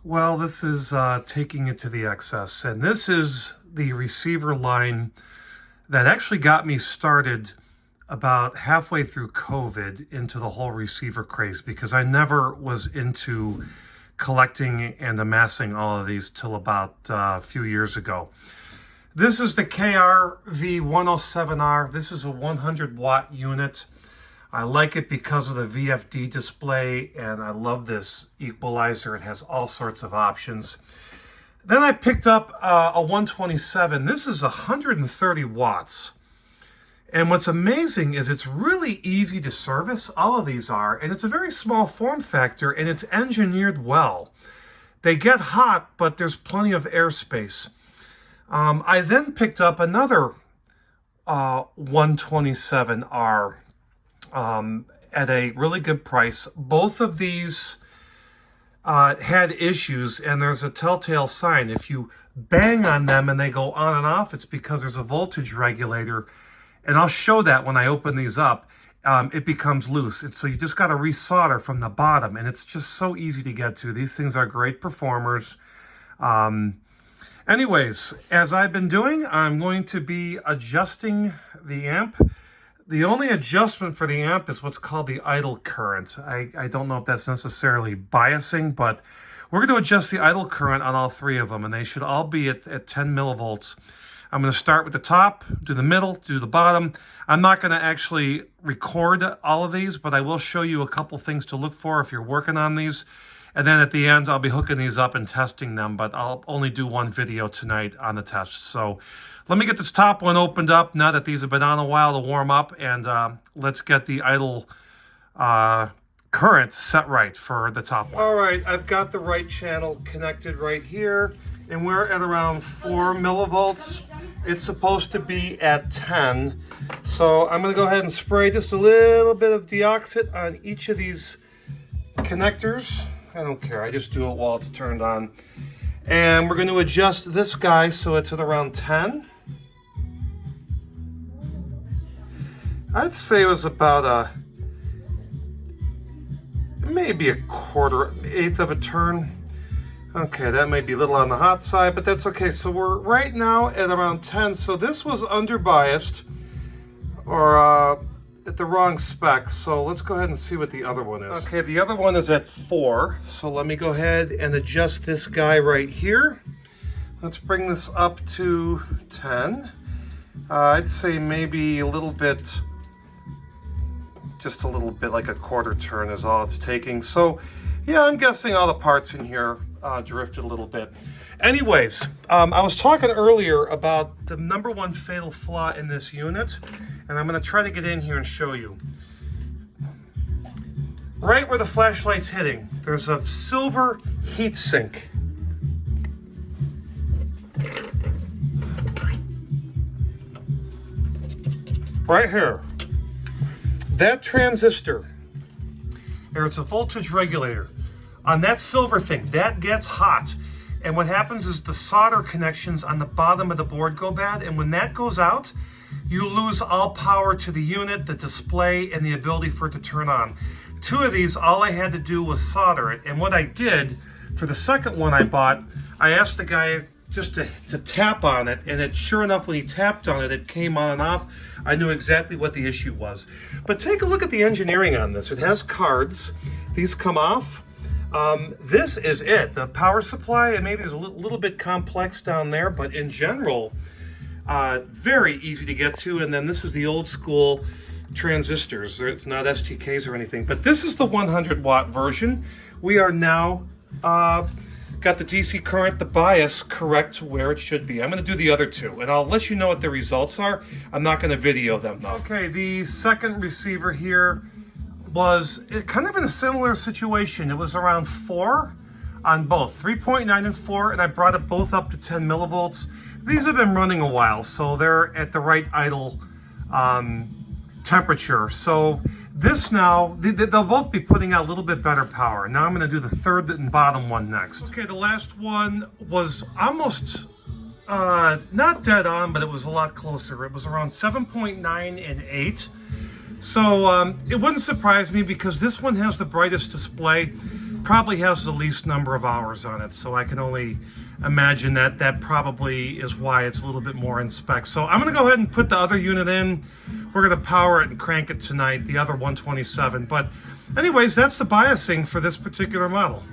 Well, this is taking it to the excess, and this is the receiver line that actually got me started about halfway through COVID into the whole receiver craze, because I never was into collecting and amassing all of these till about a few years ago. This is the KR-V127R. This is a 100 watt unit. I like it because of the VFD display, and I love this equalizer. It has all sorts of options. Then I picked up a 127. This is 130 watts. And what's amazing is it's really easy to service. All of these are, and it's a very small form factor, and it's engineered well. They get hot, but there's plenty of airspace. I then picked up another 127R at a really good price. Both of these had issues, and there's a telltale sign. If you bang on them and they go on and off, it's because there's a voltage regulator. And I'll show that when I open these up. It becomes loose. So you just got to resolder from the bottom, and it's just so easy to get to. These things are great performers. Anyways, as I've been doing, I'm going to be adjusting the amp. The only adjustment for the amp is what's called the idle current. I don't know if that's necessarily biasing, but we're going to adjust the idle current on all three of them, and they should all be at 10 millivolts. I'm going to start with the top, do the middle, do the bottom. I'm not going to actually record all of these, but I will show you a couple things to look for if you're working on these. And then at the end, I'll be hooking these up and testing them, but I'll only do one video tonight on the test. So let me get this top one opened up now that these have been on a while to warm up, and let's get the idle current set right for the top one. All right, I've got the right channel connected right here, and we're at around 4 millivolts. It's supposed to be at 10. So I'm gonna go ahead and spray just a little bit of deoxit on each of these connectors. I don't care, I just do it while it's turned on. And we're going to adjust this guy so it's at around 10. I'd say it was about maybe a quarter, eighth of a turn. Okay, that may be a little on the hot side, but that's okay. So we're right now at around 10. So this was under biased, or at the wrong spec. So let's go ahead and see what the other one is. Okay, the other one is at 4. So let me go ahead and adjust this guy right here. Let's bring this up to 10. I'd say maybe a little bit, just a little bit, like a quarter turn is all it's taking. So yeah, I'm guessing all the parts in here drifted a little bit. Anyways, I was talking earlier about the #1 fatal flaw in this unit, and I'm going to try to get in here and show you. Right where the flashlight's hitting, there's a silver heat sink. Right here. That transistor, there's a voltage regulator. On that silver thing, that gets hot. And what happens is the solder connections on the bottom of the board go bad, and when that goes out, you lose all power to the unit, the display, and the ability for it to turn on. 2 of these, all I had to do was solder it, and what I did for the second one I bought, I asked the guy just to tap on it, and sure enough, when he tapped on it, it came on and off. I knew exactly what the issue was. But take a look at the engineering on this. It has cards. These come off. This is it. The power supply, and maybe it's a little bit complex down there, but in general, very easy to get to. And then this is the old school transistors. It's not STKs or anything, but this is the 100 watt version. We are now got the DC current, the bias correct where it should be. I'm going to do the other 2, and I'll let you know what the results are. I'm not going to video them though. Okay, the second receiver here was kind of in a similar situation. It was around 4 on both, 3.9 and 4, and I brought it both up to 10 millivolts. These have been running a while, so they're at the right idle temperature. So this now, they'll both be putting out a little bit better power. Now I'm going to do the third and bottom one next. Okay, the last one was almost not dead on, but it was a lot closer. It was around 7.9 and 8. So it wouldn't surprise me because this one has the brightest display. probably has the least number of hours on it, so I can only imagine that that probably is why it's a little bit more in spec. So I'm going to go ahead and put the other unit in. We're going to power it and crank it tonight, the other 127. But anyways, that's the biasing for this particular model.